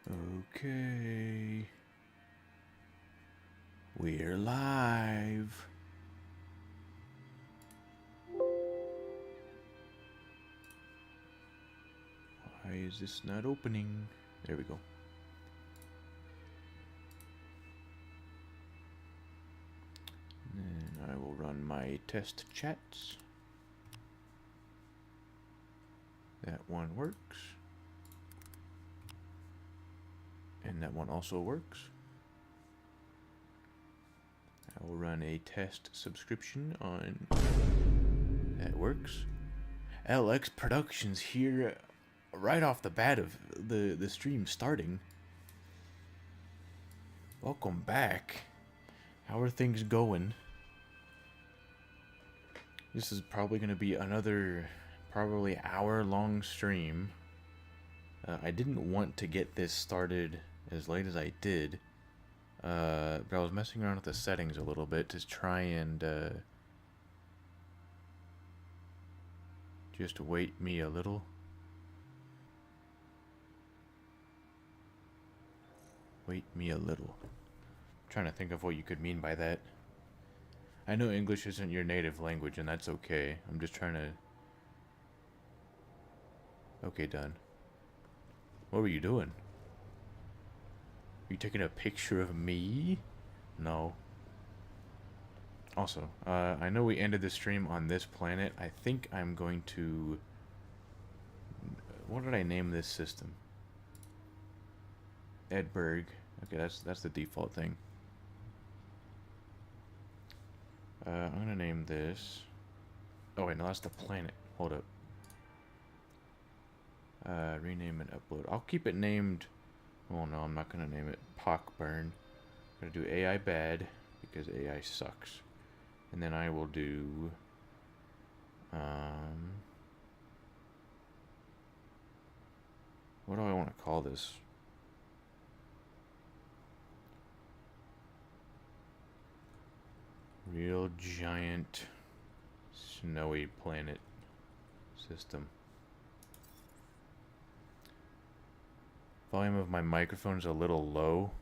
Okay. We're live. Why is this not opening? There we go. And then I will run my test chats. That one works. And that one also works. I will run a test subscription on... That works. LX Productions here right off the bat of the stream starting. Welcome back. How are things going? This is probably going to be another probably hour-long stream. I didn't want to get this started as late as I did, but I was messing around with the settings a little bit to try and just wait me a little. Wait me a little. I'm trying to think of what you could mean by that. I know English isn't your native language, and that's okay. I'm just trying to... Okay, done. What were you doing? Are you taking a picture of me? No. Also, I know we ended the stream on this planet. I think I'm going to... What did I name this system? Edberg. Okay, that's the default thing. I'm gonna name this... Oh wait, no, that's the planet. Hold up. Rename and upload. I'll keep it named... Well, no, I'm not gonna name it Pockburn. I'm gonna do AI bad, because AI sucks. And then I will do... What do I want to call this? Real giant snowy planet system. Volume of my microphone is a little low.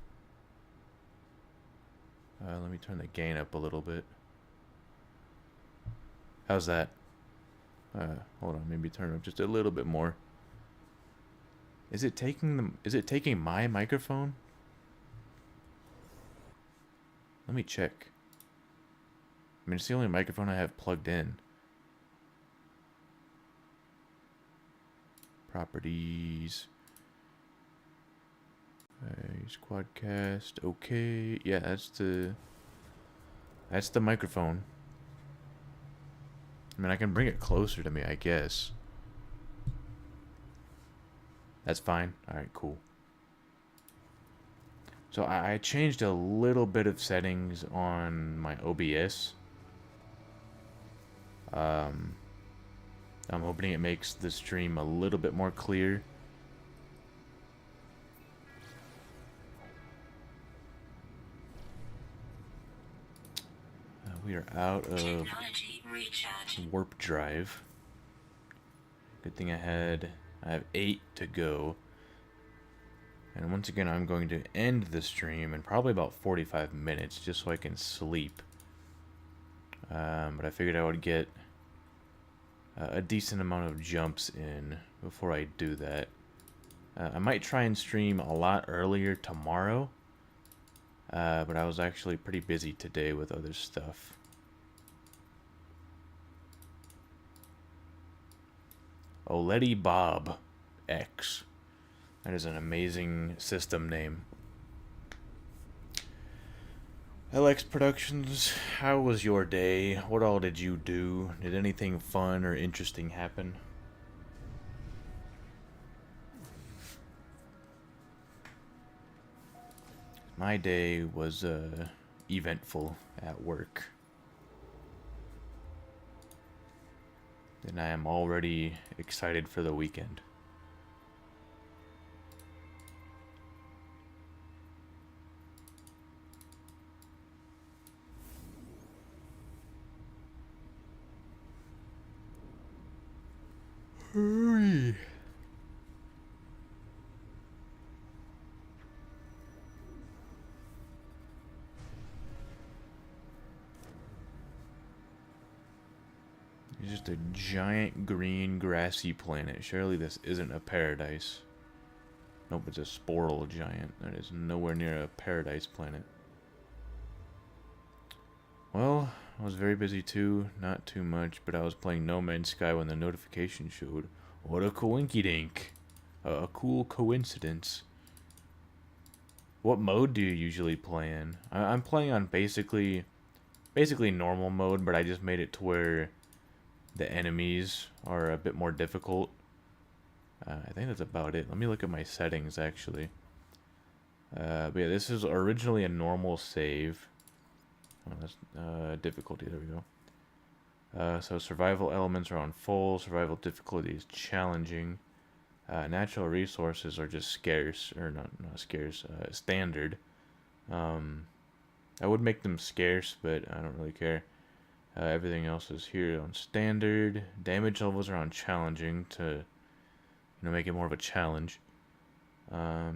Let me turn the gain up a little bit. How's that? Hold on, maybe turn it up just a little bit more. Is it taking my microphone? Let me check. I mean, it's the only microphone I have plugged in. Properties. Quadcast. Okay. Yeah, that's the microphone. I mean, I can bring it closer to me, I guess. That's fine. Alright, cool. So I changed a little bit of settings on my OBS. I'm hoping it makes the stream a little bit more clear. We are out of warp drive. Good thing I have 8 to go. And once again, I'm going to end the stream in probably about 45 minutes just so I can sleep. But I figured I would get a decent amount of jumps in before I do that. I might try and stream a lot earlier tomorrow. But I was actually pretty busy today with other stuff. Oledi Bob X. That is an amazing system name. LX Productions, how was your day? What all did you do? Did anything fun or interesting happen? My day was eventful at work. And I am already excited for the weekend. Hurry! It's just a giant green grassy planet. Surely this isn't a paradise. Nope, it's a sporal giant. That is nowhere near a paradise planet. Well, I was very busy too. Not too much, but I was playing No Man's Sky when the notification showed. What a coinkydink. A cool coincidence. What mode do you usually play in? I'm playing on basically normal mode, but I just made it to where the enemies are a bit more difficult. I think that's about it. Let me look at my settings, actually. But yeah, this is originally a normal save. Oh, that's difficulty, there we go. So survival elements are on full, survival difficulty is challenging. Natural resources are just scarce, or not scarce, standard. I would make them scarce, but I don't really care. Everything else is here on standard. Damage levels are on challenging to, make it more of a challenge.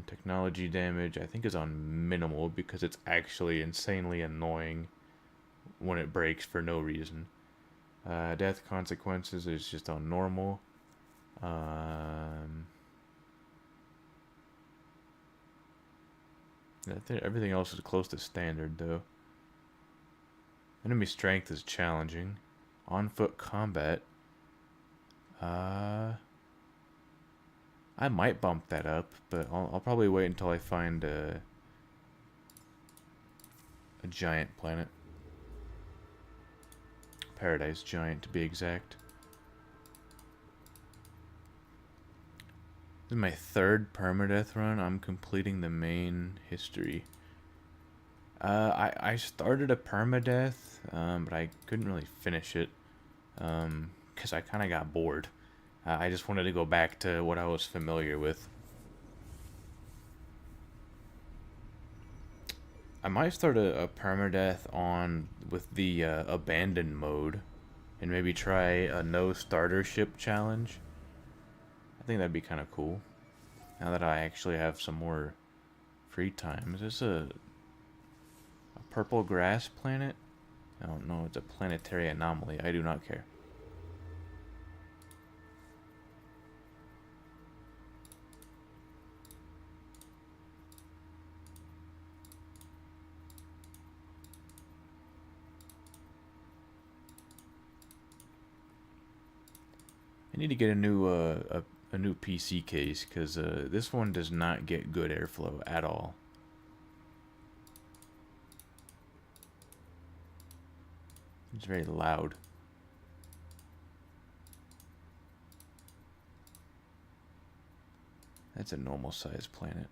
Technology damage, I think, is on minimal because it's actually insanely annoying when it breaks for no reason. Death consequences is just on normal. I think everything else is close to standard, though. Enemy strength is challenging. On foot combat. I might bump that up, but I'll probably wait until I find a giant planet. Paradise giant, to be exact. This is my third permadeath run. I'm completing the main history. I started a permadeath, but I couldn't really finish it because I kind of got bored. I just wanted to go back to what I was familiar with. I might start a permadeath on with the abandoned mode and maybe try a no starter ship challenge. I think that'd be kind of cool. Now that I actually have some more free time. Is this a purple grass planet? I don't know. It's a planetary anomaly. I do not care. I need to get a new PC case because this one does not get good airflow at all. It's very loud. That's a normal sized planet.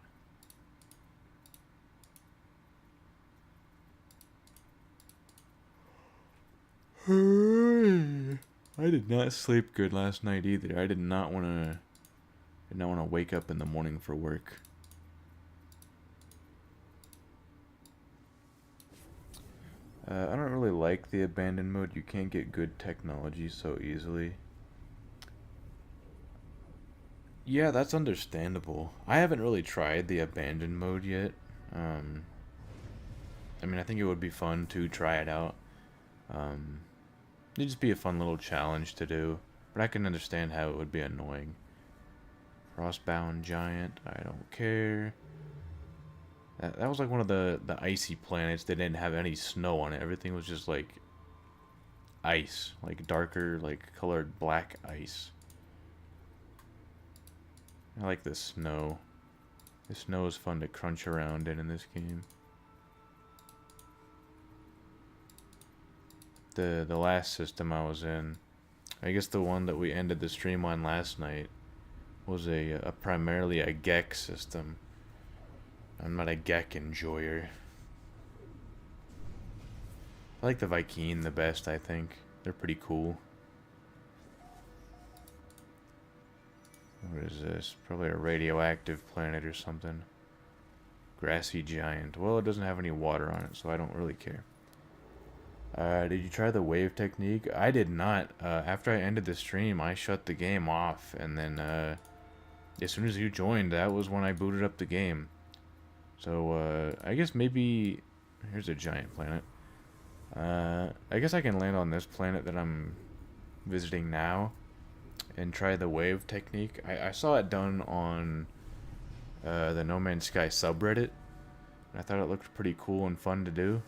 I did not sleep good last night either. I did not want to wake up in the morning for work. I don't really like the abandoned mode. You can't get good technology so easily. Yeah, that's understandable. I haven't really tried the abandoned mode yet. I mean, I think it would be fun to try it out. It'd just be a fun little challenge to do. But I can understand how it would be annoying. Frostbound giant, I don't care. That was like one of the icy planets that didn't have any snow on it. Everything was just like ice, like darker, like colored black ice. I like the snow. The snow is fun to crunch around in this game. The last system I was in, I guess the one that we ended the stream on last night, was a primarily a Gek system. I'm not a Gek enjoyer. I like the Vy'keen the best, I think. They're pretty cool. What is this? Probably a radioactive planet or something. Grassy giant. Well, it doesn't have any water on it, so I don't really care. Did you try the wave technique? I did not. After I ended the stream, I shut the game off, and then as soon as you joined, that was when I booted up the game. So I guess maybe here's a giant planet. I guess I can land on this planet that I'm visiting now and try the wave technique. I saw it done on the No Man's Sky subreddit. I thought it looked pretty cool and fun to do.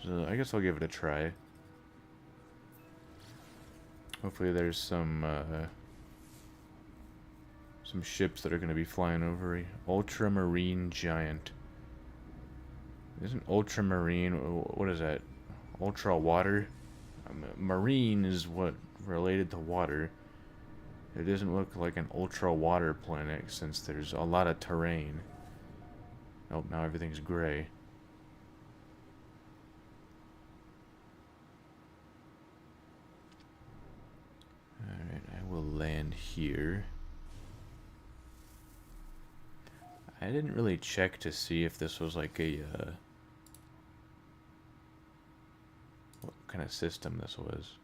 So I guess I'll give it a try. Hopefully there's some ships that are going to be flying over. Ultramarine Giant. Isn't ultramarine, what is that? Ultra water? Marine is what related to water. It doesn't look like an ultra water planet since there's a lot of terrain. Oh, now everything's gray. Alright, I will land here. I didn't really check to see if this was like a, what kind of system this was.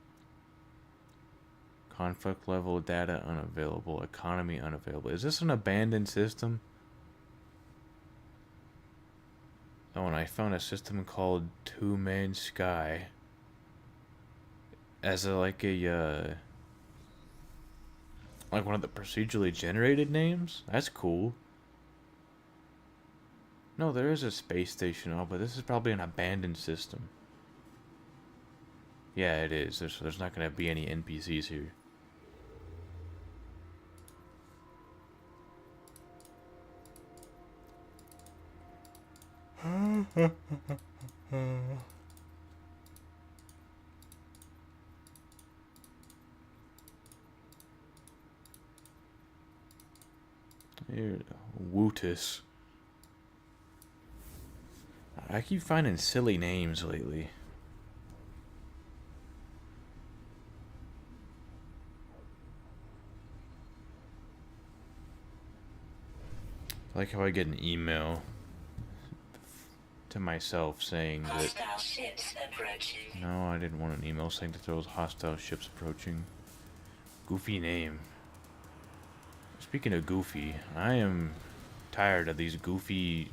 Conflict level data unavailable, economy unavailable. Is this an abandoned system? Oh, and I found a system called No Man's Sky. As like one of the procedurally generated names? That's cool. No, there is a space station, but this is probably an abandoned system. Yeah, it is. There's not going to be any NPCs here. Here, Wootus. I keep finding silly names lately. I like how I get an email to myself saying that... No, I didn't want an email saying that there was hostile ships approaching. Goofy name. Speaking of goofy, I am tired of these goofy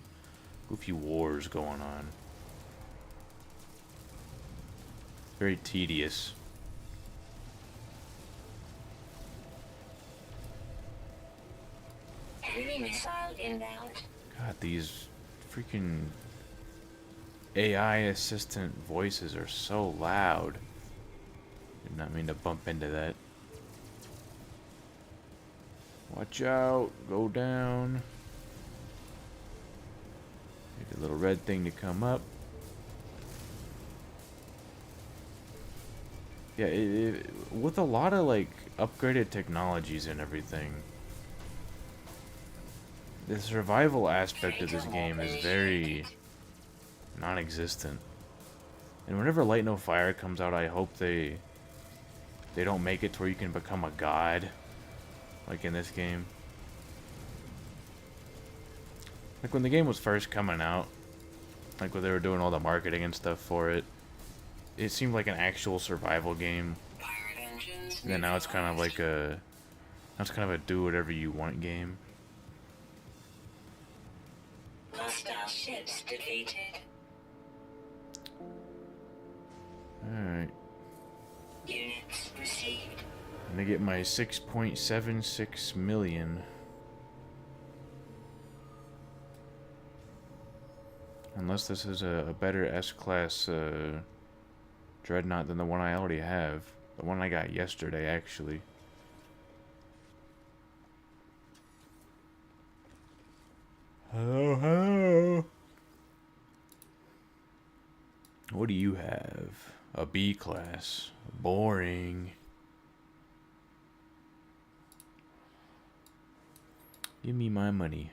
wars going on. Very tedious. Enemy missile inbound. God, these freaking AI assistant voices are so loud. Did not mean to bump into that. Watch out, go down. Get a little red thing to come up. Yeah, with a lot of like upgraded technologies and everything, the survival aspect of this game is very non-existent. And whenever Light No Fire comes out, I hope they don't make it to where you can become a god, like in this game. Like when the game was first coming out, like when they were doing all the marketing and stuff for it, it seemed like an actual survival game. And then now it's kind of like a do whatever you want game. Hostile ships defeated. Alright. Units received. I'm gonna get my 6.76 million. Unless this is a better S-Class Dreadnought than the one I already have. The one I got yesterday, actually. Hello, hello. What do you have? A B-Class. Boring. Give me my money.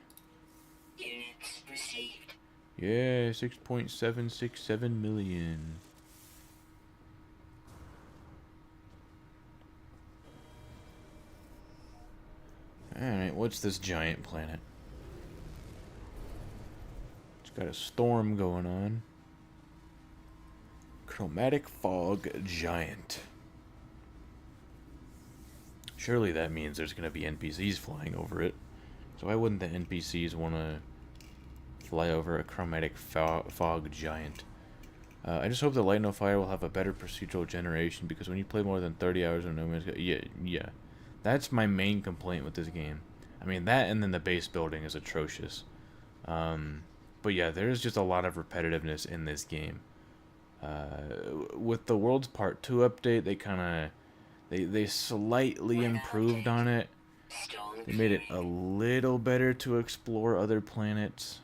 Units received. Yeah, 6.767 million. Alright, what's this giant planet? It's got a storm going on. Chromatic Fog Giant. Surely that means there's going to be NPCs flying over it. So why wouldn't the NPCs want to fly over a Chromatic Fog Giant? I just hope that Light No Fire will have a better procedural generation, because when you play more than 30 hours of No Man's Sky, yeah. That's my main complaint with this game. I mean, that and then the base building is atrocious. But yeah, there's just a lot of repetitiveness in this game. With the World's Part 2 update, they kind of... They slightly improved on it. They made it a little better to explore other planets.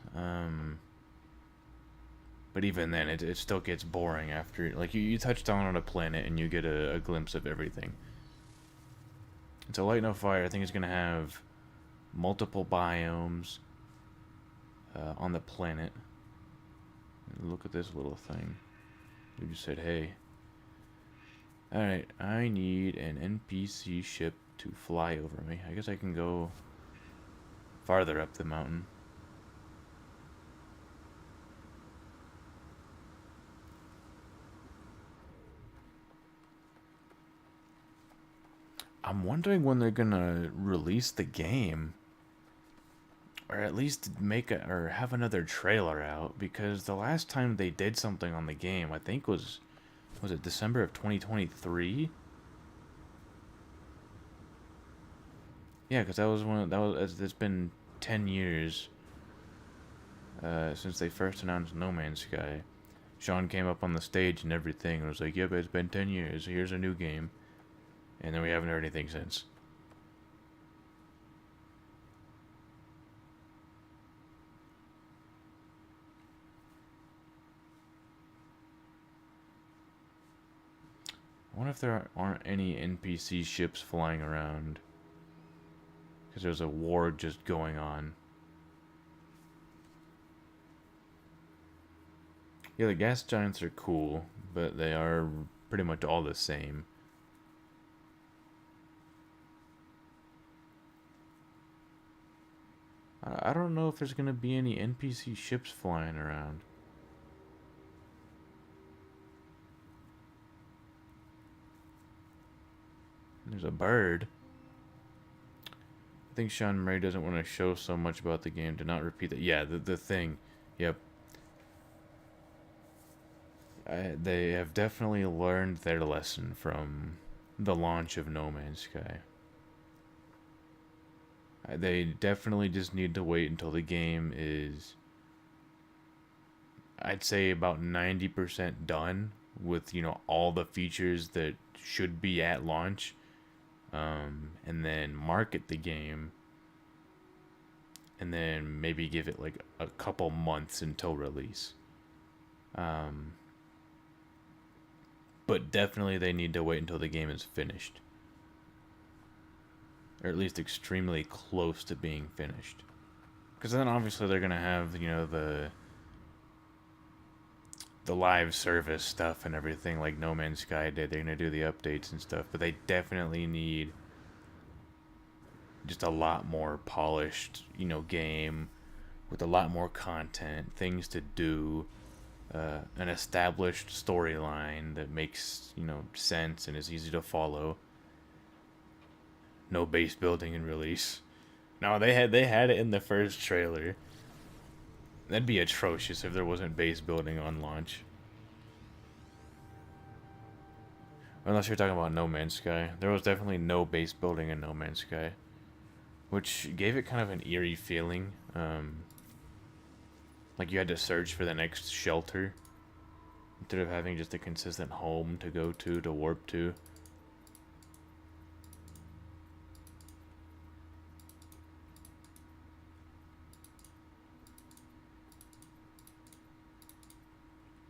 But even then, it still gets boring after... Like, you touch down on a planet and you get a glimpse of everything. And so Light No Fire, I think, is going to have multiple biomes on the planet. Look at this little thing. We just said, hey. Alright, I need an NPC ship to fly over me. I guess I can go farther up the mountain. I'm wondering when they're gonna release the game, or at least make or have another trailer out, because the last time they did something on the game, I think was it December of 2023? Yeah, because it's been 10 years since they first announced No Man's Sky. Sean came up on the stage and everything and was like, yep, it's been 10 years, here's a new game. And then we haven't heard anything since. I wonder if there aren't any NPC ships flying around, because there's a war just going on. Yeah, the gas giants are cool, but they are pretty much all the same. I don't know if there's going to be any NPC ships flying around. There's a bird. I think Sean Murray doesn't want to show so much about the game to not repeat that. Yeah, the thing. Yep. They have definitely learned their lesson from the launch of No Man's Sky. They definitely just need to wait until the game is, I'd say, about 90% done with, all the features that should be at launch, and then market the game, and then maybe give it like a couple months until release. But definitely they need to wait until the game is finished. Or at least extremely close to being finished. Because then obviously they're going to have, the live service stuff and everything like No Man's Sky did. They're going to do the updates and stuff. But they definitely need just a lot more polished, game with a lot more content, things to do, an established storyline that makes, sense and is easy to follow. No base building and release. No, they had it in the first trailer. That'd be atrocious if there wasn't base building on launch. Unless you're talking about No Man's Sky. There was definitely no base building in No Man's Sky, which gave it kind of an eerie feeling. Like you had to search for the next shelter instead of having just a consistent home to go to warp to.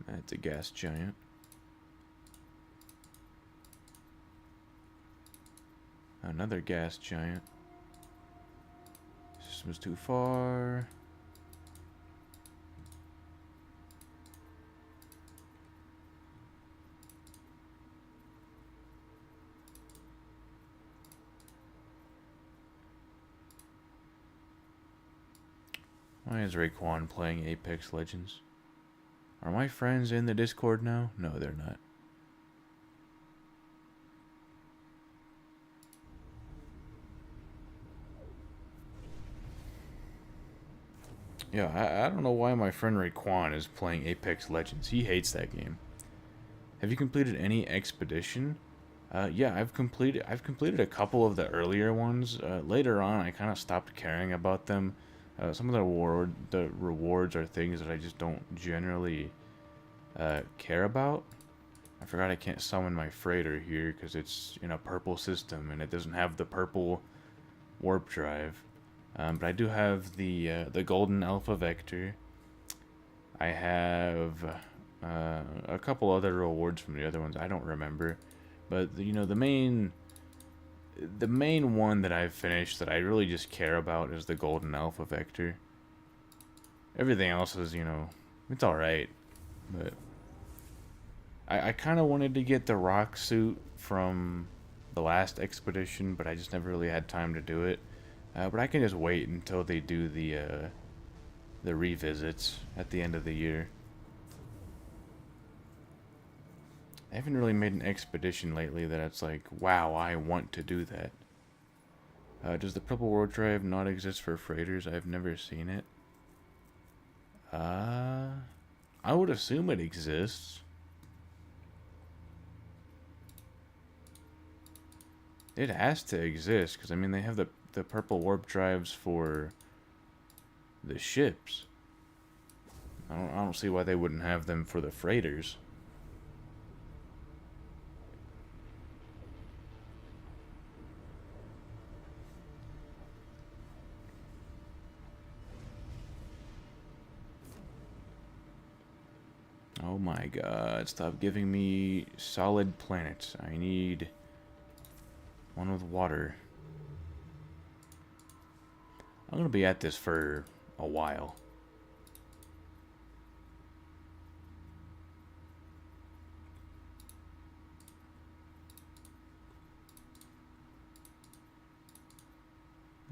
That's a gas giant. Another gas giant. This was too far. Why is Raekwon playing Apex Legends? Are my friends in the Discord now? No, they're not. Yeah, I don't know why my friend Raekwon is playing Apex Legends. He hates that game. Have you completed any expedition? Yeah, I've completed a couple of the earlier ones. Later on, I kind of stopped caring about them. Some of the rewards are things that I just don't generally care about. I forgot I can't summon my freighter here because it's in a purple system and it doesn't have the purple warp drive. But I do have the golden alpha vector. I have a couple other rewards from the other ones. I don't remember, but you know the main one that I've finished that I really just care about is the golden alpha vector. Everything else is, you know, it's all right, but I kind of wanted to get the rock suit from the last expedition, but I just never really had time to do it. But I can just wait until they do the revisits at the end of the year. I haven't really made an expedition lately that it's like, wow, I want to do that. Does the purple warp drive not exist for freighters? I've never seen it. I would assume it exists. It has to exist, because I mean they have the purple warp drives for the ships. I don't see why they wouldn't have them for the freighters. Oh my god, stop giving me solid planets. I need one with water. I'm gonna be at this for a while.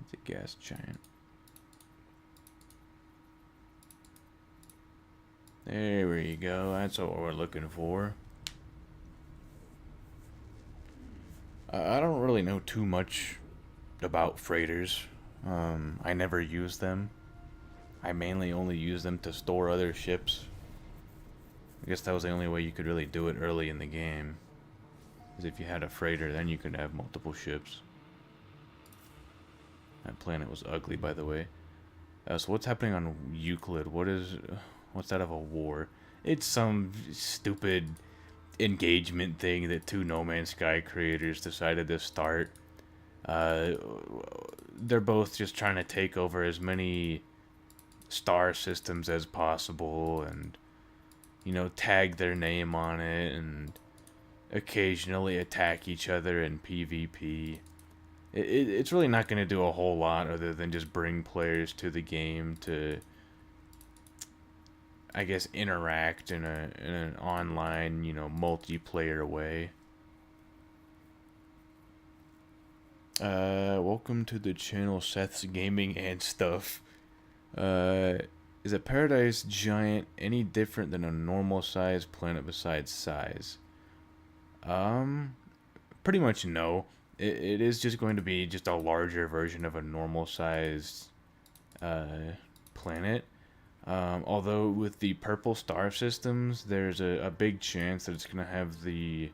It's a gas giant. There we go. That's what we're looking for. I don't really know too much about freighters. I never use them. I mainly only use them to store other ships. I guess that was the only way you could really do it early in the game. Is if you had a freighter, then you could have multiple ships. That planet was ugly, by the way. So what's happening on Euclid? What's that of a war? It's some stupid engagement thing that two No Man's Sky creators decided to start. They're both just trying to take over as many star systems as possible and, you know, tag their name on it and occasionally attack each other in PvP. It's really not going to do a whole lot other than just bring players to the game to, I guess, interact in an online, you know, multiplayer way. Welcome to the channel, Seth's Gaming and Stuff. Is a Paradise Giant any different than a normal sized planet besides size? Pretty much no. It is just going to be just a larger version of a normal sized planet. Although with the purple star systems, there's a big chance that it's going to have the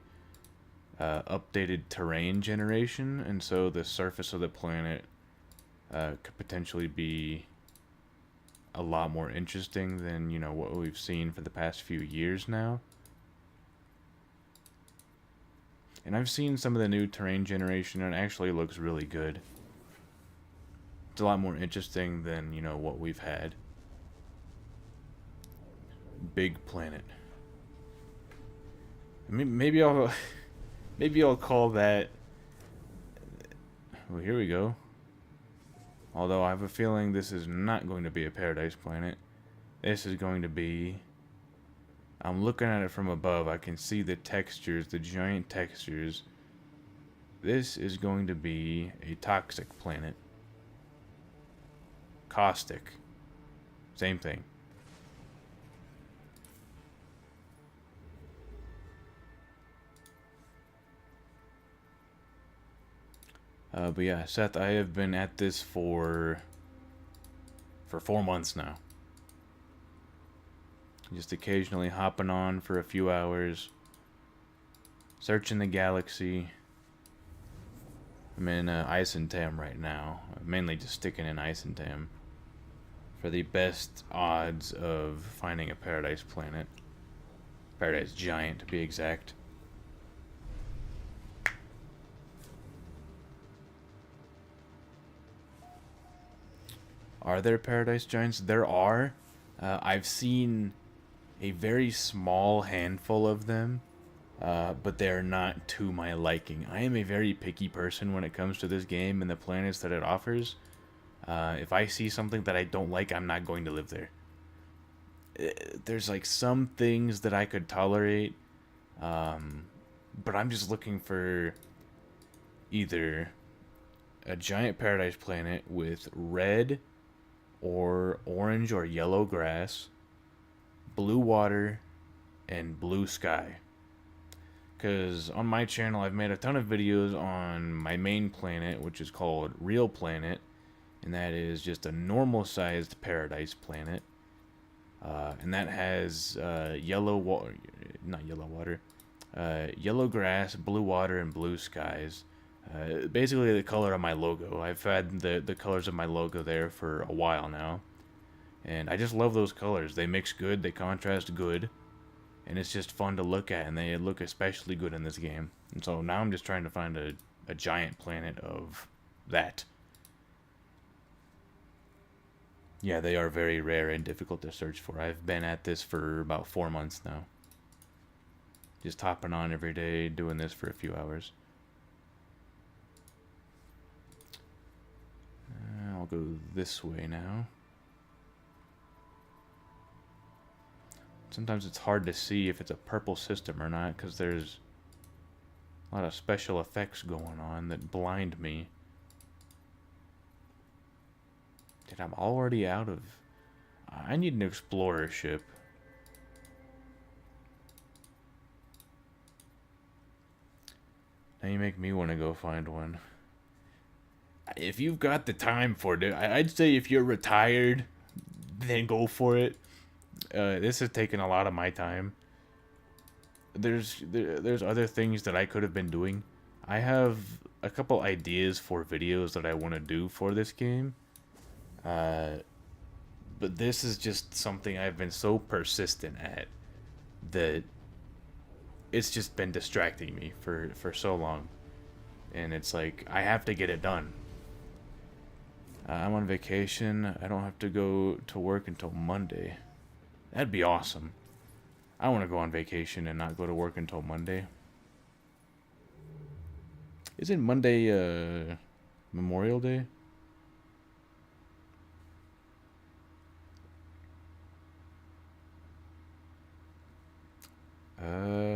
updated terrain generation, and so the surface of the planet could potentially be a lot more interesting than, you know, what we've seen for the past few years now. And I've seen some of the new terrain generation, and it actually looks really good. It's a lot more interesting than, you know, what we've had. Big planet. Maybe I'll call that. Well, here we go. Although I have a feeling this is not going to be a paradise planet. This is going to be. I'm looking at it from above. I can see the textures, the giant textures. This is going to be a toxic planet. Caustic. Same thing. But yeah, Seth, I have been at this for 4 months now. Just occasionally hopping on for a few hours. Searching the galaxy. I'm in Isentam right now. I'm mainly just sticking in Isentam for the best odds of finding a paradise planet. Paradise giant, to be exact. Are there paradise giants? There are. I've seen a very small handful of them, but they're not to my liking. I am a very picky person when it comes to this game and the planets that it offers. If I see something that I don't like, I'm not going to live there. There's like some things that I could tolerate, but I'm just looking for either a giant paradise planet with red or orange or yellow grass, blue water, and blue sky. Because on my channel, I've made a ton of videos on my main planet, which is called Real Planet, and that is just a normal-sized paradise planet. And that has yellow grass, blue water, and blue skies. Basically the color of my logo. I've had the colors of my logo there for a while now. And I just love those colors. They mix good, they contrast good. And it's just fun to look at, and they look especially good in this game. And so now I'm just trying to find a giant planet of that. Yeah, they are very rare and difficult to search for. I've been at this for about 4 months now. Just hopping on every day, doing this for a few hours. I'll go this way now. Sometimes it's hard to see if it's a purple system or not, because there's a lot of special effects going on that blind me. Dude, I'm already out of... I need an explorer ship. Now you make me want to go find one. If you've got the time for it, I'd say if you're retired, then go for it. This has taken a lot of my time. There's other things that I could have been doing. I have a couple ideas for videos that I want to do for this game. But this is just something I've been so persistent at that it's just been distracting me for so long. And it's like, I have to get it done. I'm on vacation. I don't have to go to work until Monday. That'd be awesome. I want to go on vacation and not go to work until Monday. Isn't Monday Memorial Day?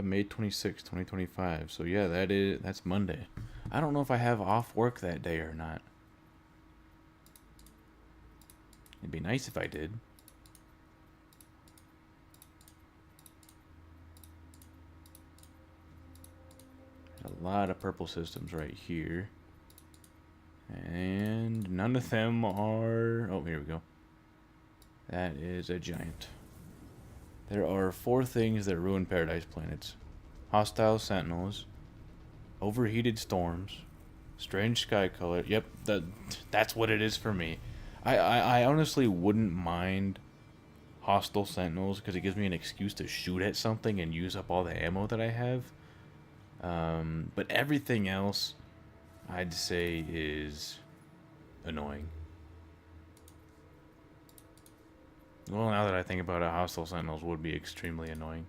May 26th, 2025. So yeah, that's Monday. I don't know if I have off work that day or not. It'd be nice if I did. A lot of purple systems right here. And none of them are... Oh, here we go. That is a giant. There are 4 things that ruin paradise planets. Hostile sentinels, overheated storms, strange sky color. Yep, that's what it is for me. I honestly wouldn't mind hostile sentinels because it gives me an excuse to shoot at something and use up all the ammo that I have. But everything else, I'd say, is annoying. Well, now that I think about it, hostile sentinels would be extremely annoying.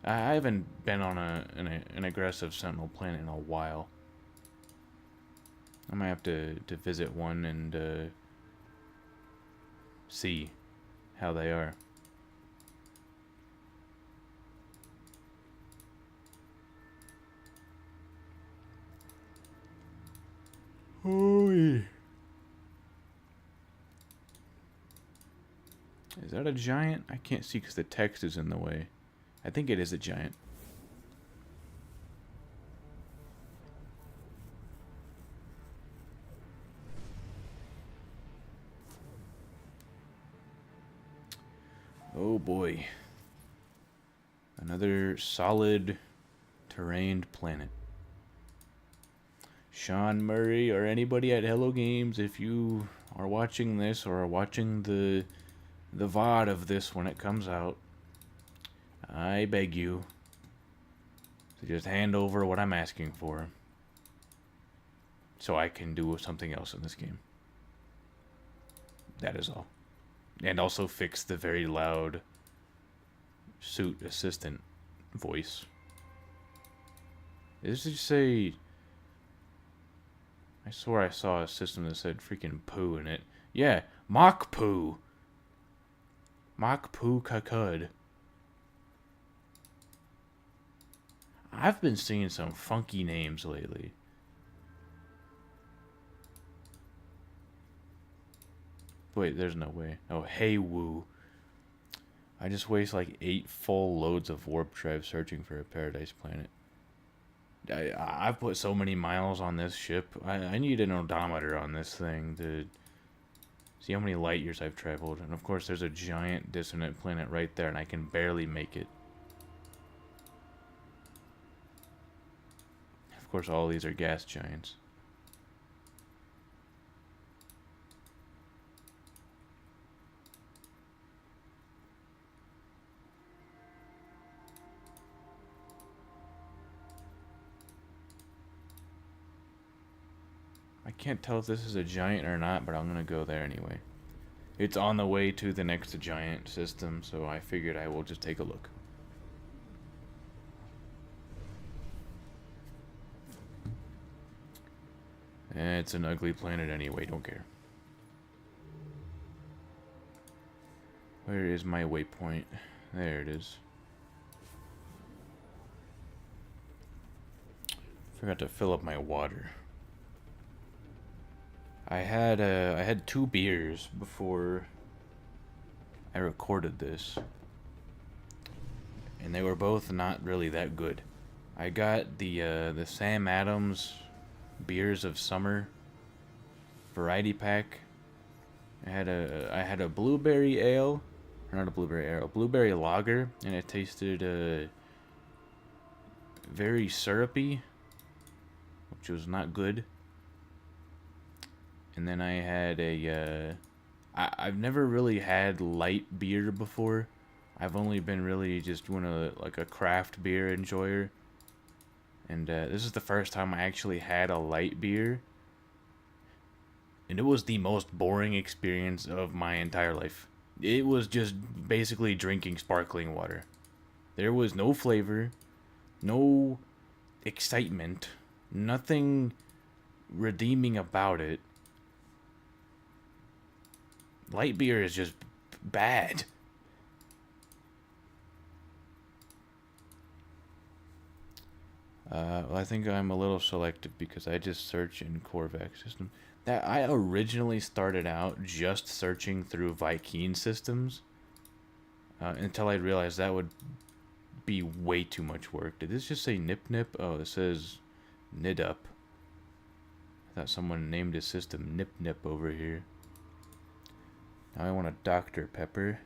I haven't been on an aggressive sentinel planet in a while. I might have to visit one and see how they are. Holy. Is that a giant? I can't see because the text is in the way. I think it is a giant. Oh boy. Another solid terrained planet. Sean Murray or anybody at Hello Games, if you are watching this or are watching the VOD of this when it comes out, I beg you to just hand over what I'm asking for so I can do something else in this game. That is all. And also fix the very loud suit assistant voice. Does it say... I swore I saw a system that said freaking poo in it. Yeah, Mach Poo. Mach Poo Kakud. I've been seeing some funky names lately. Wait, there's no way. Oh, Hey Woo. I just waste like 8 full loads of warp drive searching for a paradise planet. I've put so many miles on this ship. I need an odometer on this thing to see how many light years I've traveled. And of course there's a giant dissonant planet right there and I can barely make it. Of course all these are gas giants. I can't tell if this is a giant or not, but I'm gonna go there anyway. It's on the way to the next giant system, so I figured I will just take a look. It's an ugly planet anyway, don't care. Where is my waypoint? There it is. Forgot to fill up my water. I had 2 beers before I recorded this, and they were both not really that good. I got the Sam Adams Beers of Summer variety pack. I had a blueberry ale, or not a blueberry ale, a blueberry lager, and it tasted very syrupy, which was not good. And then I had I've never really had light beer before. I've only been really just like a craft beer enjoyer. And this is the first time I actually had a light beer. And it was the most boring experience of my entire life. It was just basically drinking sparkling water. There was no flavor, no excitement, nothing redeeming about it. Light beer is just bad. Well, I think I'm a little selective because I just search in Korvax system. That I originally started out just searching through Vy'keen systems until I realized that would be way too much work. Did this just say Nip Nip? Oh, it says Nidup. I thought someone named his system Nip Nip over here. Now I want a Dr. Pepper.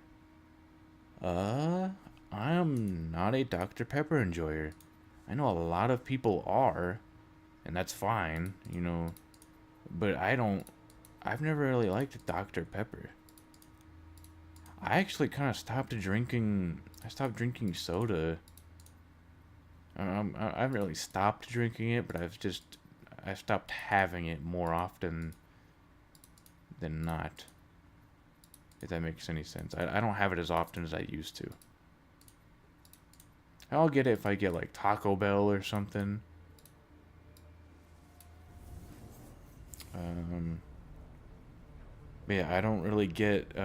I'm not a Dr. Pepper enjoyer. I know a lot of people are, and that's fine, you know, but I've never really liked Dr. Pepper. I actually kind of stopped drinking soda. I haven't really stopped drinking it, but I've stopped having it more often than not. If that makes any sense. I don't have it as often as I used to. I'll get it if I get like Taco Bell or something. Yeah, I don't really get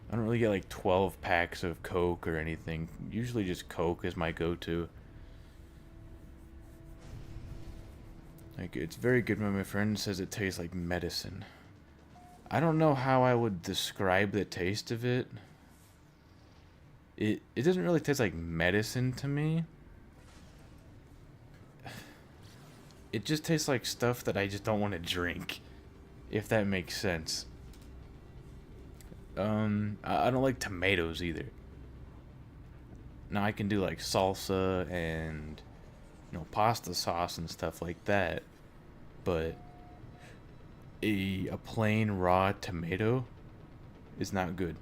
like 12 packs of Coke or anything. Usually just Coke is my go-to. Like, it's very good when my friend says it tastes like medicine. I don't know how I would describe the taste of it. It doesn't really taste like medicine to me. It just tastes like stuff that I just don't want to drink, if that makes sense. I don't like tomatoes either. Now I can do like salsa and pasta sauce and stuff like that, but a plain raw tomato is not good.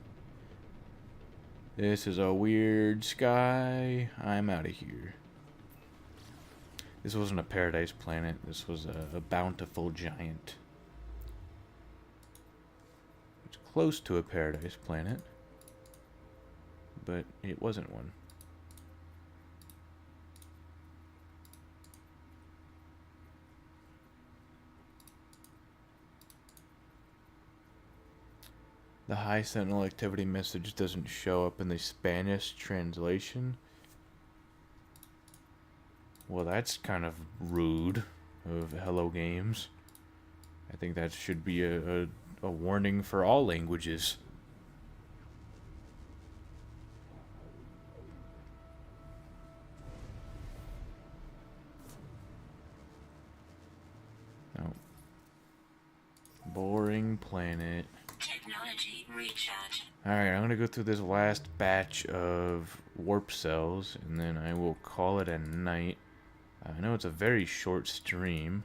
This is a weird sky. I'm out of here. This wasn't a paradise planet. This was a bountiful giant. It's close to a paradise planet, but it wasn't one. The high sentinel activity message doesn't show up in the Spanish translation. Well, that's kind of rude of Hello Games. I think that should be a warning for all languages. No. Boring planet. Technology recharge. Alright, I'm gonna go through this last batch of warp cells, and then I will call it a night. I know it's a very short stream,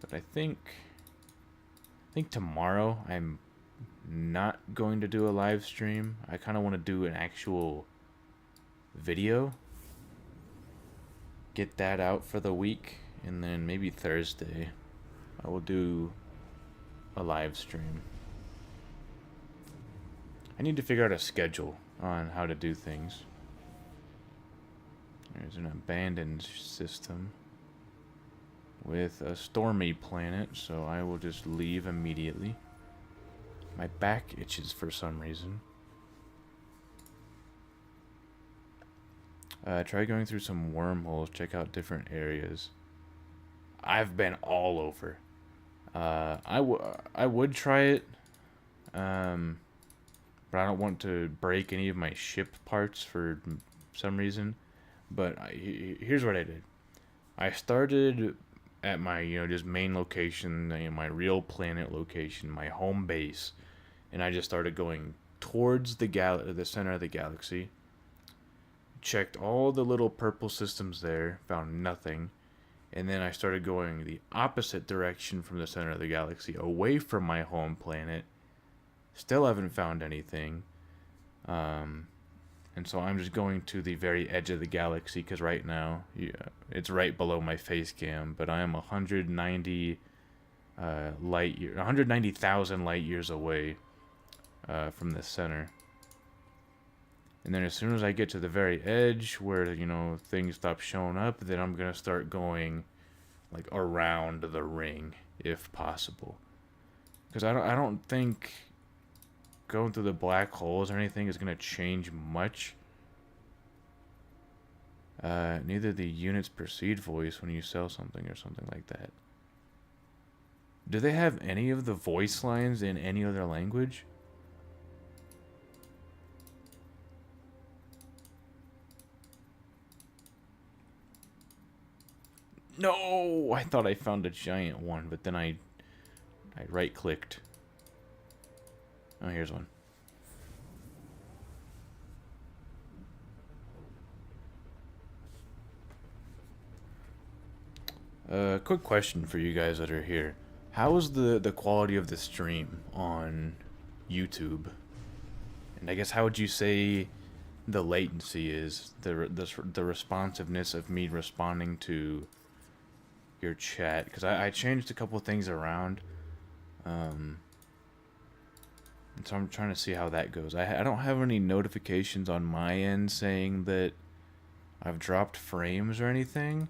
but I think tomorrow I'm not going to do a live stream. I kind of want to do an actual video, get that out for the week, and then maybe Thursday I will do a live stream. I need to figure out a schedule on how to do things. There's an abandoned system with a stormy planet, so I will just leave immediately. My back itches for some reason. Try going through some wormholes, check out different areas. I've been all over. I would try it, but I don't want to break any of my ship parts for some reason. But here's what I did. I started at my, just main location, my real planet location, my home base, and I just started going towards the center of the galaxy. Checked all the little purple systems there, found nothing, and then I started going the opposite direction from the center of the galaxy, away from my home planet. Still haven't found anything. And so I'm just going to the very edge of the galaxy, because right now, it's right below my face cam, but I am 190,000 light years away from the center. And then as soon as I get to the very edge where, things stop showing up, then I'm going to start going, like, around the ring, if possible. Because I don't think going through the black holes or anything is going to change much. Neither the units proceed voice when you sell something or something like that. Do they have any of the voice lines in any other language? No! I thought I found a giant one, but then I right-clicked. Oh, here's one. Quick question for you guys that are here. How is the quality of the stream on YouTube? And I guess how would you say the latency is, the responsiveness of me responding to your chat? Because I changed a couple of things around. And so I'm trying to see how that goes. I don't have any notifications on my end saying that I've dropped frames or anything.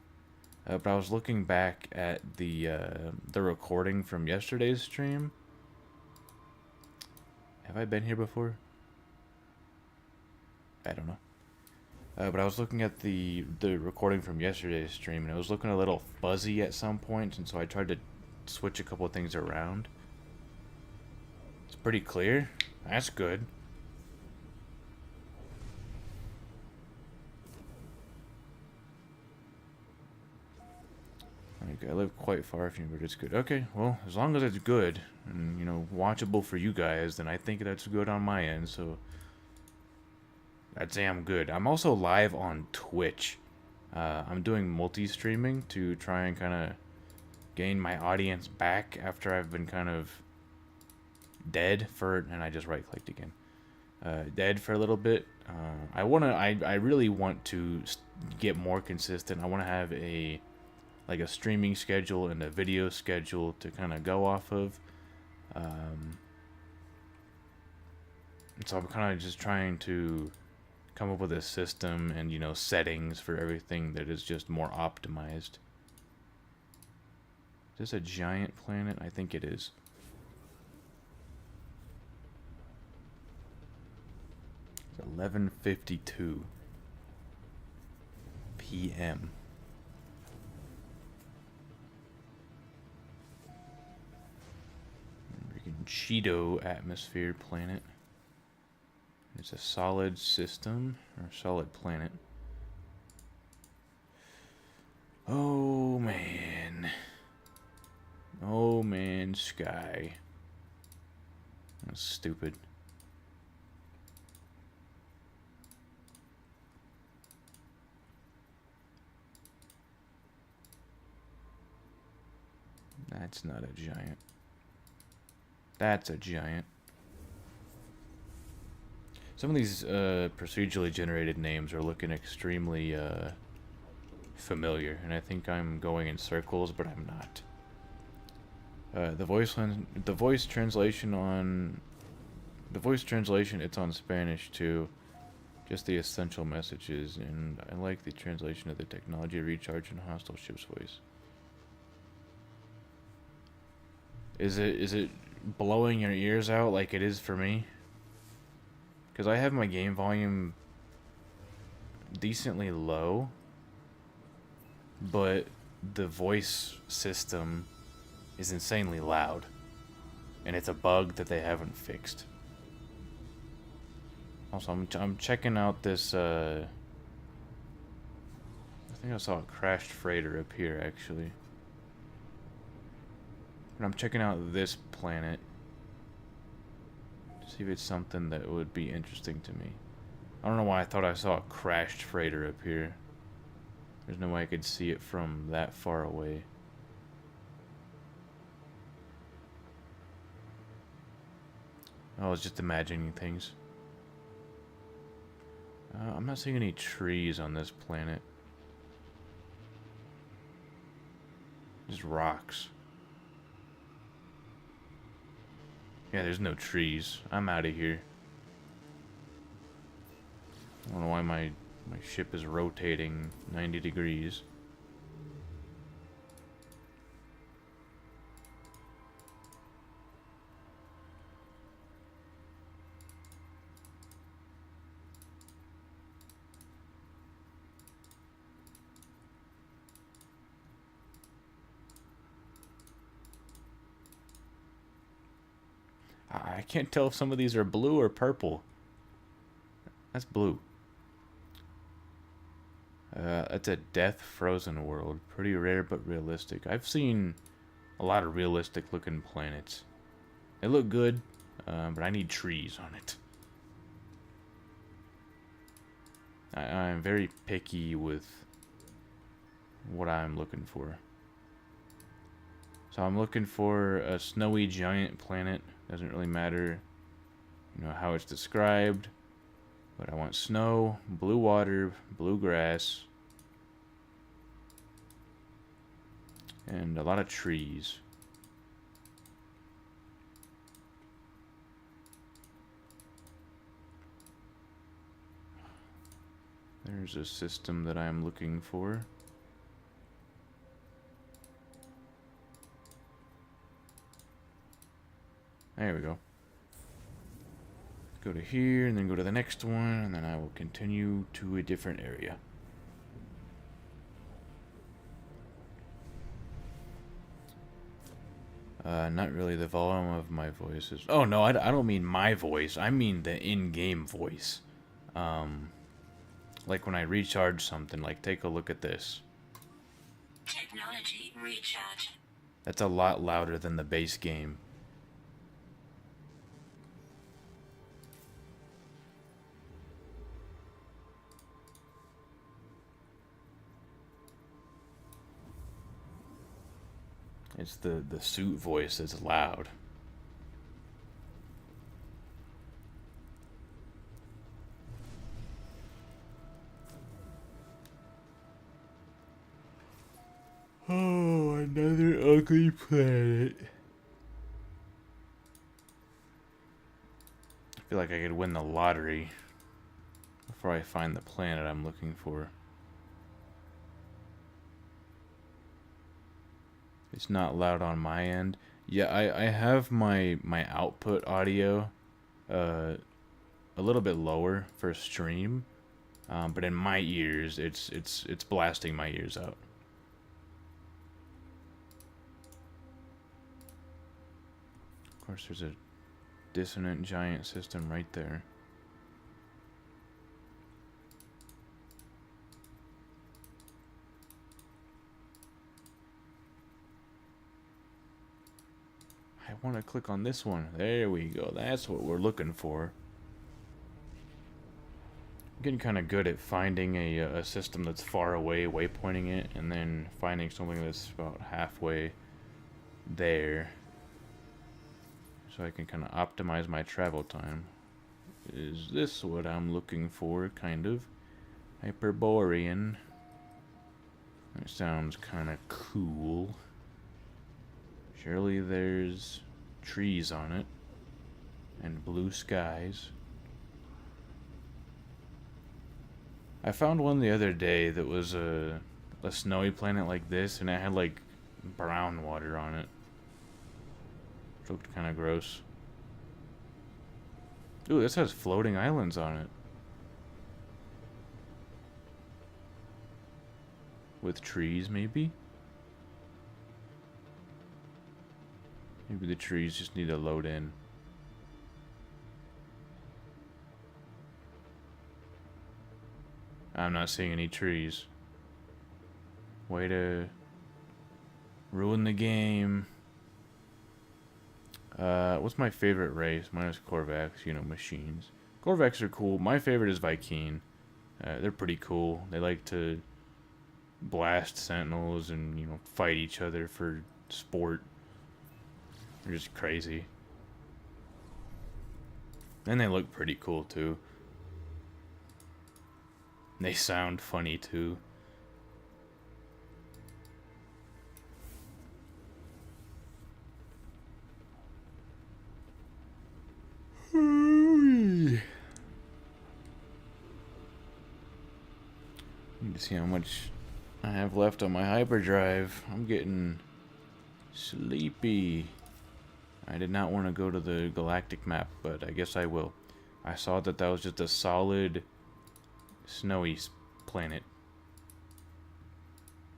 But I was looking back at the recording from yesterday's stream. Have I been here before? I don't know. But I was looking at the recording from yesterday's stream, and it was looking a little fuzzy at some points, and so I tried to switch a couple of things around. It's pretty clear. That's good. Okay, I live quite far from you, but it's good. Okay, well, as long as it's good and, you know, watchable for you guys, then I think that's good on my end, so I'd say I'm good. I'm also live on Twitch. I'm doing multi-streaming to try and kind of gain my audience back after I've been kind of dead for, and I just right-clicked again. Dead for a little bit. I really want to get more consistent. I want to have a streaming schedule and a video schedule to kind of go off of. So I'm kind of just trying to come up with a system and, you know, settings for everything that is just more optimized. Is this a giant planet? I think it is. It's 11:52 p.m. Freaking Cheeto atmosphere planet. It's a solid system, or solid planet. Oh man. Oh man, sky. That's stupid. That's not a giant. That's a giant. Some of these procedurally generated names are looking extremely familiar, and I think I'm going in circles, but I'm not. The voice translation, it's on Spanish too, just the essential messages, and I like the translation of the technology recharge and hostile ship's voice. Is it blowing your ears out like it is for me? Because I have my game volume decently low, but the voice system is insanely loud, and it's a bug that they haven't fixed. Also, I'm checking out this, I think I saw a crashed freighter up here, actually. But I'm checking out this planet to see if it's something that would be interesting to me. I don't know why I thought I saw a crashed freighter up here. There's no way I could see it from that far away. I was just imagining things. I'm not seeing any trees on this planet. Just rocks. Yeah, there's no trees. I'm out of here. I don't know why my ship is rotating 90 degrees. I can't tell if some of these are blue or purple. That's blue. It's a death frozen world. Pretty rare but realistic. I've seen a lot of realistic looking planets. They look good, but I need trees on it. I'm very picky with what I'm looking for. So I'm looking for a snowy giant planet. Doesn't really matter, you know, how it's described. But I want snow, blue water, blue grass, and a lot of trees. There's a system that I'm looking for. There we go. Go to here, and then go to the next one, and then I will continue to a different area. Not really. The volume of my voice is... Oh, no, I don't mean my voice. I mean the in-game voice. Like when I recharge something, like take a look at this. Technology Technology recharge. That's a lot louder than the base game. It's the suit voice that's loud. Oh, another ugly planet. I feel like I could win the lottery before I find the planet I'm looking for. It's not loud on my end. Yeah, I have my output audio a little bit lower for stream, but in my ears, it's blasting my ears out. Of course, there's a dissonant giant system right there. I want to click on this one. There we go. That's what we're looking for. I'm getting kind of good at finding a system that's far away, waypointing it, and then finding something that's about halfway there. So I can kind of optimize my travel time. Is this what I'm looking for, kind of? Hyperborean. That sounds kind of cool. Surely there's trees on it. And blue skies. I found one the other day that was a snowy planet like this, and it had like brown water on it. It looked kind of gross. Ooh, this has floating islands on it. With trees, maybe? Maybe the trees just need to load in. I'm not seeing any trees. Way to ruin the game. What's my favorite race? Mine is Korvax, you know, machines. Korvax are cool. My favorite is Vy'keen. They're pretty cool. They like to blast sentinels and, you know, fight each other for sport. They're just crazy. And they look pretty cool, too. They sound funny, too. Need to see how much I have left on my hyperdrive. I'm getting sleepy. I did not want to go to the galactic map, but I guess I will. I saw that that was just a solid snowy planet.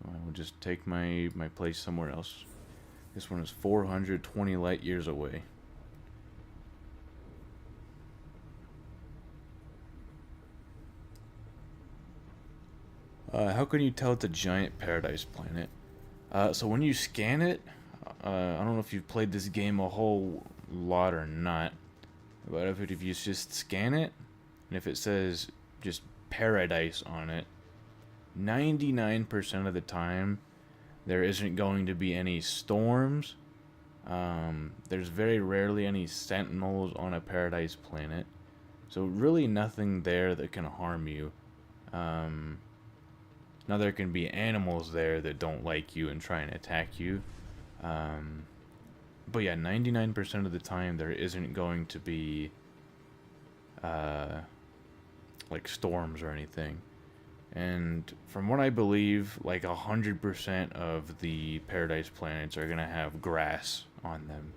I will just take my place somewhere else. This one is 420 light years away. How can you tell it's a giant paradise planet? So when you scan it, I don't know if you've played this game a whole lot or not, but if you just scan it, and if it says just paradise on it, 99% of the time, there isn't going to be any storms. There's very rarely any sentinels on a paradise planet. So really nothing there that can harm you. Now there can be animals there that don't like you and try and attack you. But yeah, 99% of the time there isn't going to be like storms or anything. And from what I believe, like 100% of the paradise planets are gonna have grass on them.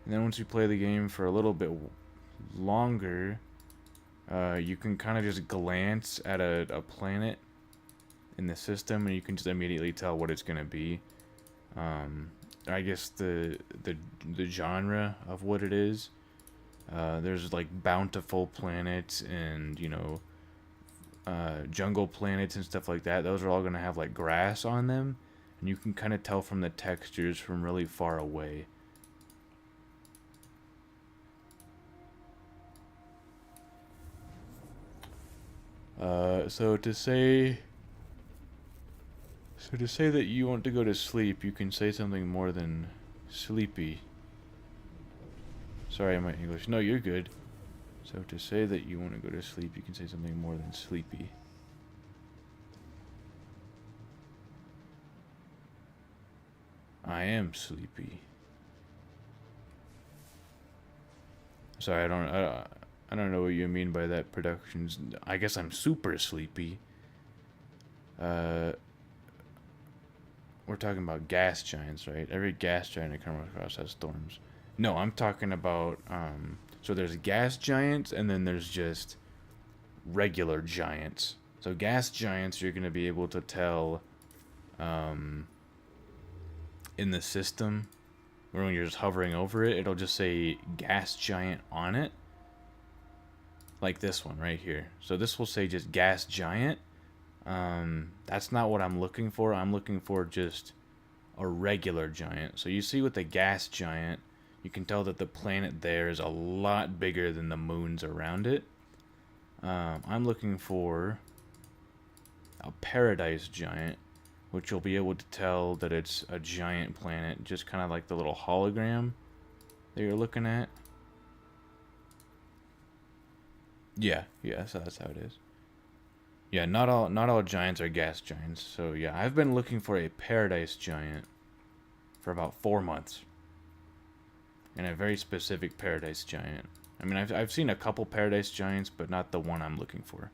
And then once you play the game for a little bit longer, you can kind of just glance at a planet in the system, and you can just immediately tell what it's gonna be. I guess the genre of what it is. There's like bountiful planets and, jungle planets and stuff like that. Those are all going to have like grass on them. And you can kind of tell from the textures from really far away. So to say that you want to go to sleep, you can say something more than sleepy. Sorry, my English. No, you're good. So to say that you want to go to sleep, you can say something more than sleepy. I am sleepy. Sorry, I don't know what you mean by that, productions. I guess I'm super sleepy. We're talking about gas giants, right? Every gas giant I come across has storms. No, I'm talking about, so there's gas giants, and then there's just regular giants. So gas giants, you're going to be able to tell, in the system, when you're just hovering over it, it'll just say gas giant on it. Like this one right here. So this will say just gas giant. That's not what I'm looking for. I'm looking for just a regular giant. So you see with the gas giant, you can tell that the planet there is a lot bigger than the moons around it. I'm looking for a paradise giant, which you'll be able to tell that it's a giant planet, just kind of like the little hologram that you're looking at. Yeah, so that's how it is. Yeah, not all giants are gas giants. So yeah, I've been looking for a paradise giant for about 4 months. And a very specific paradise giant. I mean, I've seen a couple paradise giants, but not the one I'm looking for.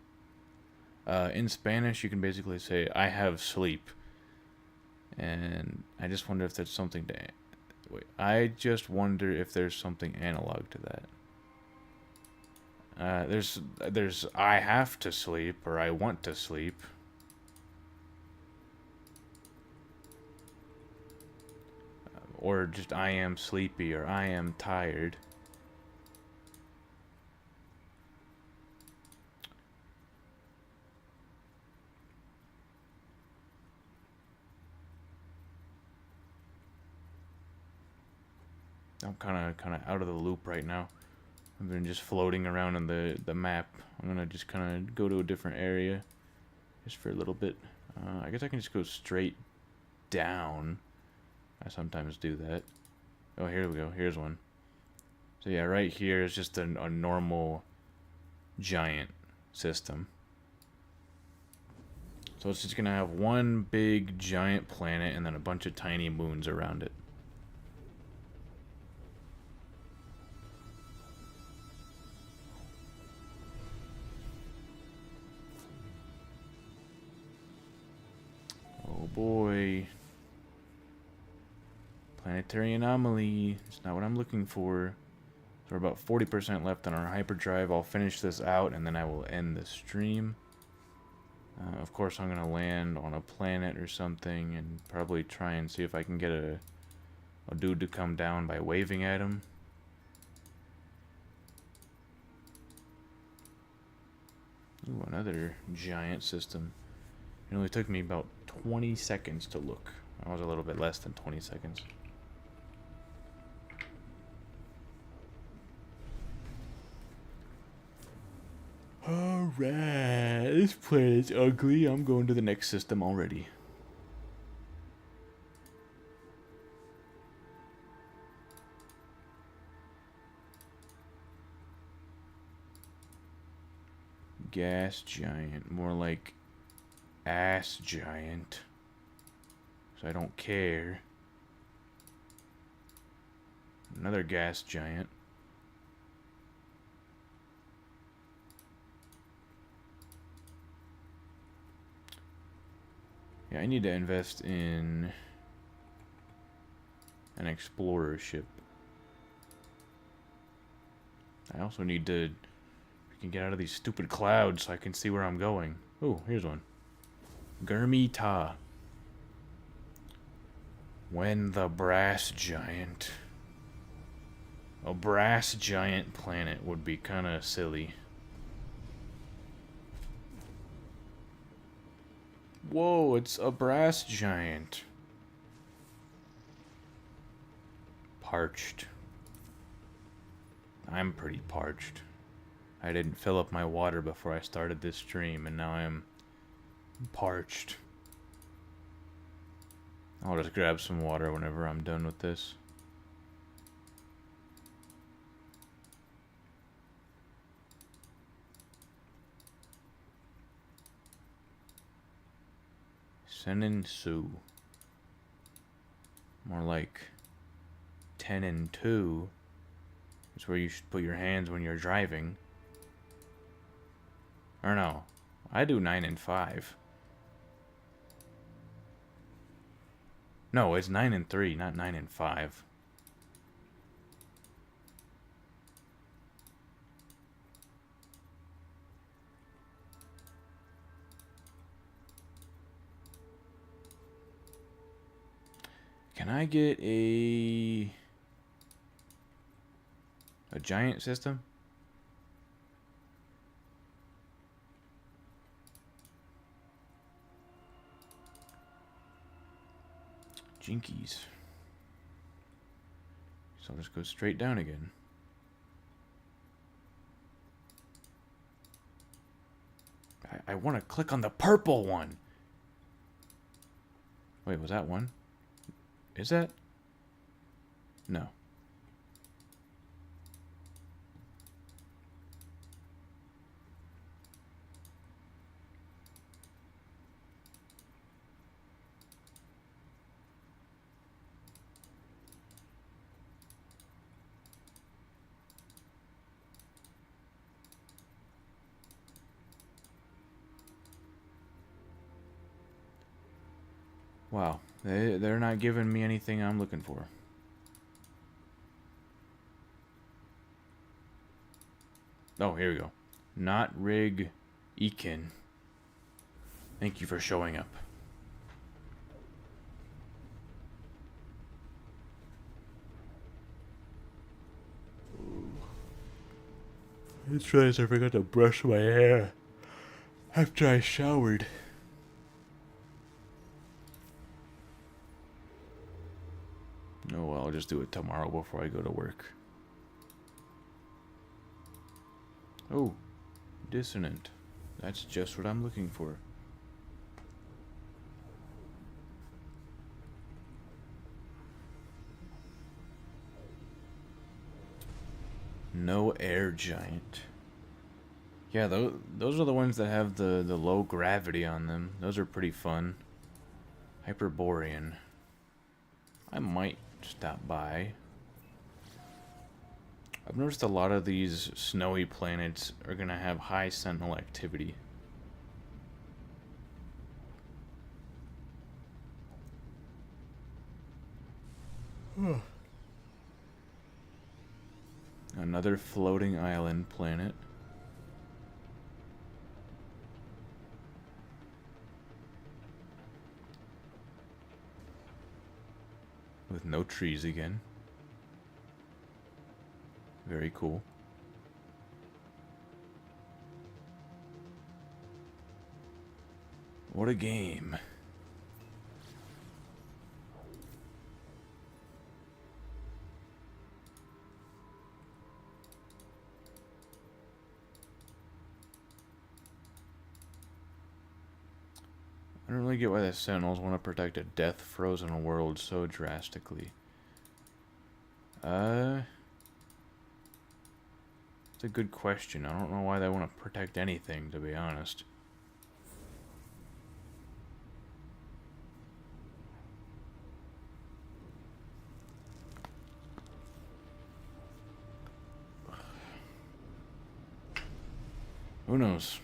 In Spanish, you can basically say, I have sleep. And I just wonder if there's something to... Wait, I just wonder if there's something analog to that. There's I have to sleep, or I want to sleep. Or just I am sleepy, or I am tired. I'm kind of out of the loop right now. I've been just floating around in the map. I'm gonna just kind of go to a different area, just for a little bit. I guess I can just go straight down. I sometimes do that. Oh, here we go. Here's one. So yeah, right here is just a normal giant system. So it's just gonna have one big giant planet and then a bunch of tiny moons around it. Oh boy. Planetary anomaly. It's not what I'm looking for. So we're about 40% left on our hyperdrive. I'll finish this out and then I will end the stream. Of course, I'm going to land on a planet or something and probably try and see if I can get a dude to come down by waving at him. Ooh, another giant system. It only took me about 20 seconds to look. I was a little bit less than 20 seconds. Alright, this planet's ugly. I'm going to the next system already. Gas giant, more like ass giant. So I don't care. Another gas giant. Yeah, I need to invest in an explorer ship. I also need to get out of these stupid clouds so I can see where I'm going. Oh, here's one. Gurmita. When the brass giant A brass giant planet would be kind of silly. Whoa, it's a brass giant. Parched. I'm pretty parched. I didn't fill up my water before I started this stream, and now I'm parched. I'll just grab some water whenever I'm done with this. Senin Su. More like 10 and 2 is where you should put your hands when you're driving. Or no, I do 9 and 5. No, it's 9 and 3, not 9 and 5. Can I get a giant system? Jinkies. So I'll just go straight down again. I want to click on the purple one. Wait, was that one? Is that? No. Wow, they're not giving me anything I'm looking for. Oh, here we go. Not Rig Ekin. Thank you for showing up. I just realized I forgot to brush my hair after I showered. Oh well, I'll just do it tomorrow before I go to work. Oh, dissonant. That's just what I'm looking for. No air giant. Yeah, those are the ones that have the low gravity on them. Those are pretty fun. Hyperborean. I might stop by. I've noticed a lot of these snowy planets are going to have high sentinel activity. Another floating island planet. With no trees again. Very cool. What a game. I don't really get why the Sentinels want to protect a death-frozen world so drastically. It's a good question. I don't know why they want to protect anything, to be honest. Who knows?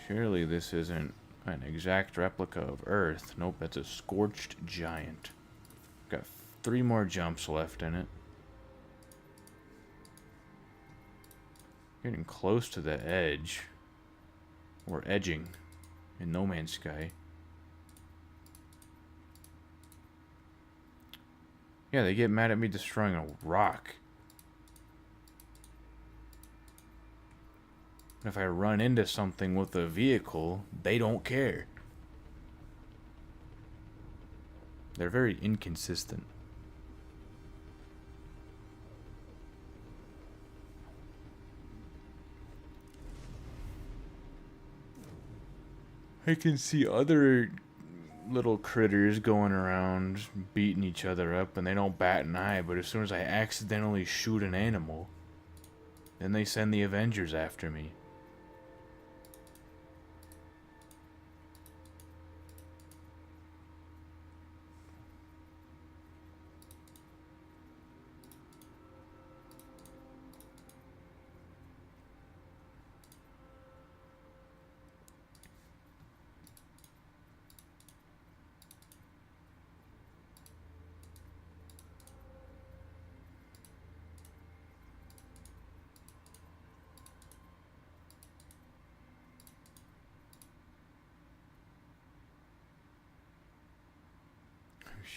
Surely this isn't an exact replica of Earth. Nope, that's a scorched giant. Got 3 more jumps left in it. Getting close to the edge. Or edging in No Man's Sky. Yeah, they get mad at me destroying a rock. If I run into something with a vehicle, they don't care. They're very inconsistent. I can see other little critters going around beating each other up and they don't bat an eye, but as soon as I accidentally shoot an animal, then they send the Avengers after me.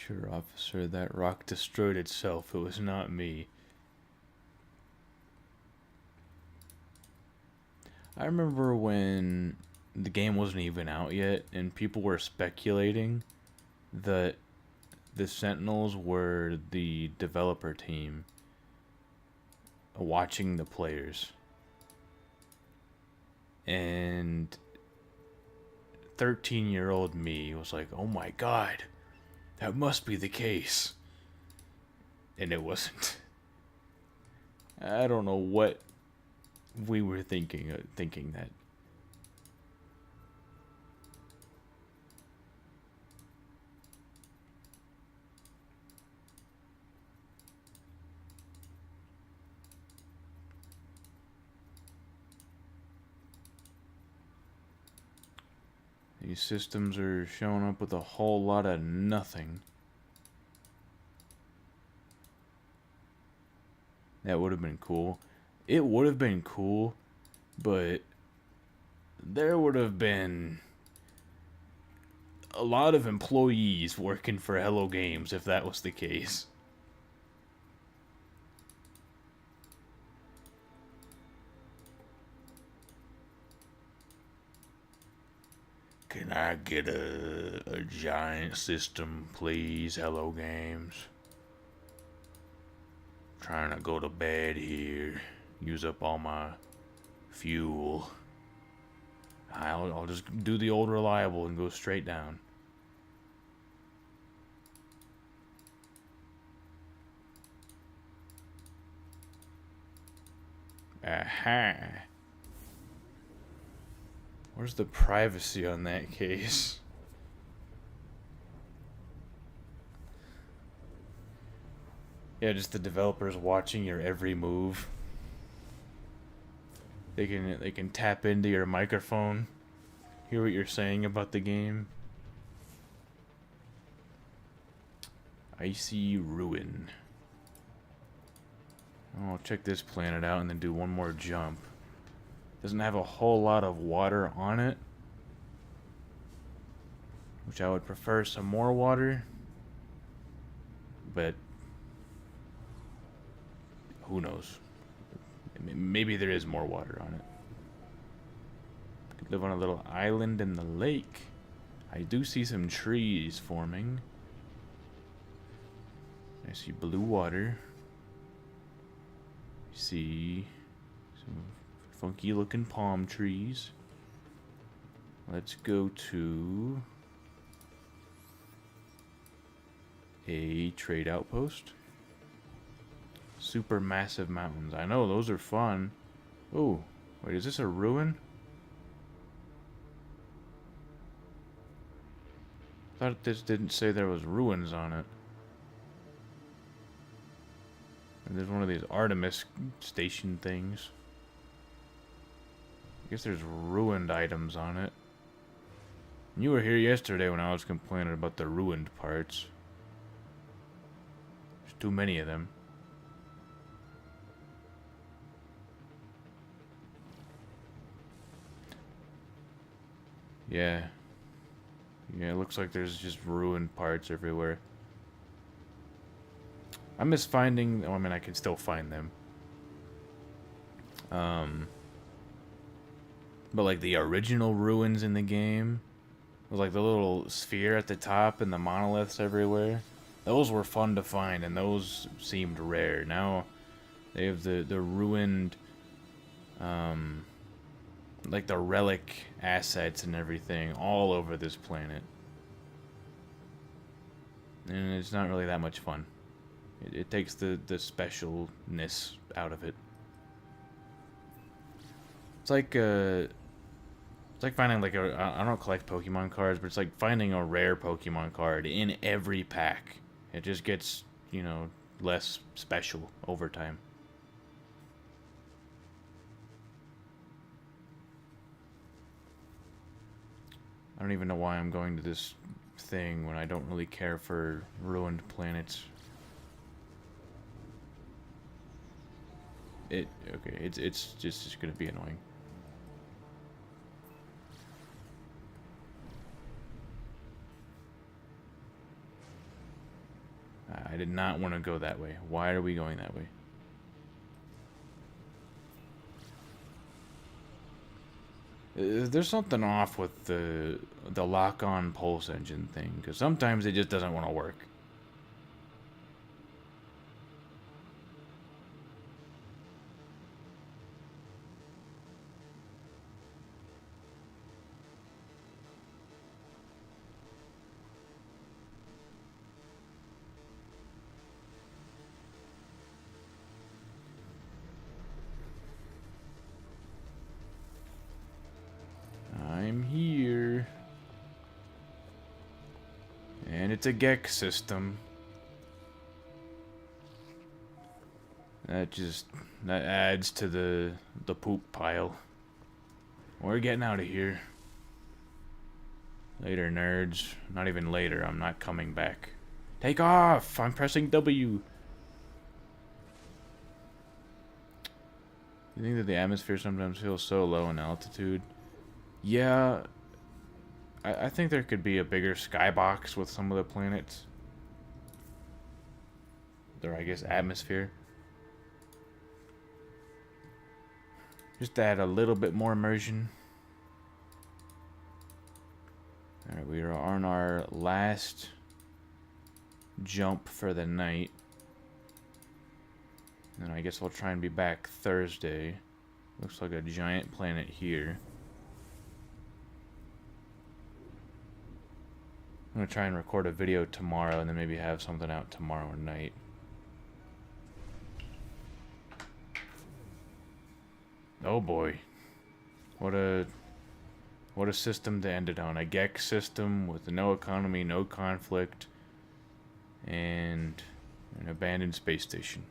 Sure, officer, that rock destroyed itself. It was not me. I remember when the game wasn't even out yet and people were speculating that the Sentinels were the developer team watching the players. And 13-year-old me was like, oh my god, that must be the case. And it wasn't. I don't know what we were thinking that. These systems are showing up with a whole lot of nothing. That would have been cool. It would have been cool, but there would have been a lot of employees working for Hello Games if that was the case. Can I get a giant system, please, Hello Games? Trying to go to bed here. Use up all my fuel. I'll just do the old reliable and go straight down. Aha. Where's the privacy on that case? Yeah, just the developers watching your every move. They can tap into your microphone, hear what you're saying about the game. Icy Ruin. I'll check this planet out and then do one more jump. Doesn't have a whole lot of water on it, which I would prefer some more water, but who knows? Maybe there is more water on it. Could live on a little island in the lake. I do see some trees forming. I see blue water. See some funky looking palm trees. Let's go to a trade outpost. Super massive mountains. I know, those are fun. Oh, wait, is this a ruin? I thought this didn't say there was ruins on it. And there's one of these Artemis station things. I guess there's ruined items on it. You were here yesterday when I was complaining about the ruined parts. There's too many of them. Yeah. Yeah, it looks like there's just ruined parts everywhere. I miss finding... Oh, I mean, I can still find them. But, like, the original ruins in the game, with, like, the little sphere at the top and the monoliths everywhere, those were fun to find, and those seemed rare. Now, they have the ruined, like, the relic assets and everything all over this planet. And it's not really that much fun. It takes the specialness out of it. It's like finding like I don't collect Pokemon cards, but it's like finding a rare Pokemon card in every pack. It just gets, you know, less special over time. I don't even know why I'm going to this thing when I don't really care for ruined planets. Okay, it's just gonna be annoying. I did not want to go that way. Why are we going that way? There's something off with the lock-on pulse engine thing, because sometimes it just doesn't want to work. I'm here. And it's a Gex system. That adds to the poop pile. We're getting out of here. Later, nerds. Not even later, I'm not coming back. Take off! I'm pressing W. You think that the atmosphere sometimes feels so low in altitude? Yeah, I think there could be a bigger skybox with some of the planets. Or I guess atmosphere. Just to add a little bit more immersion. Alright, we are on our last jump for the night. And I guess we'll try and be back Thursday. Looks like a giant planet here. I'm going to try and record a video tomorrow and then maybe have something out tomorrow night. Oh boy. What a system to end it on. A Gex system with no economy, no conflict, and an abandoned space station.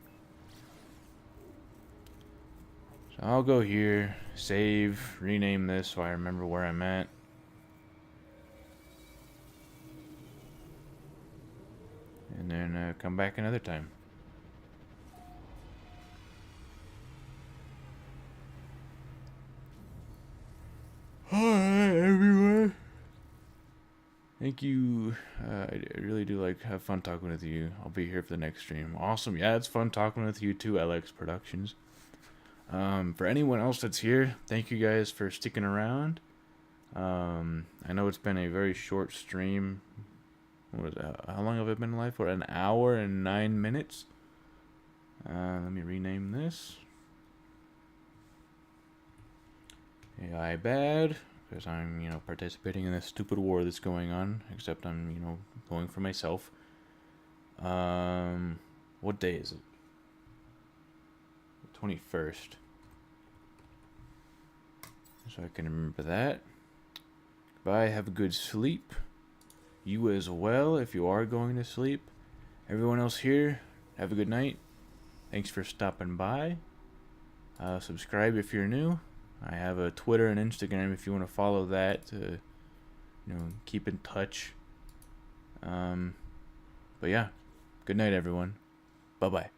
So I'll go here, save, rename this so I remember where I'm at. And then come back another time. Alright, everyone. Thank you. I really do have fun talking with you. I'll be here for the next stream. Awesome. Yeah, it's fun talking with you too, LX Productions. For anyone else that's here, thank you guys for sticking around. I know it's been a very short stream. How long have I been live for? An hour and 9 minutes. Let me rename this. AI bad, because I'm, participating in this stupid war that's going on, except I'm, going for myself. What day is it? The 21st. So I can remember that. Bye, have a good sleep. You as well, if you are going to sleep. Everyone else here, have a good night. Thanks for stopping by. Subscribe if you're new. I have a Twitter and Instagram if you want to follow that to, keep in touch. But yeah, good night, everyone. Bye-bye.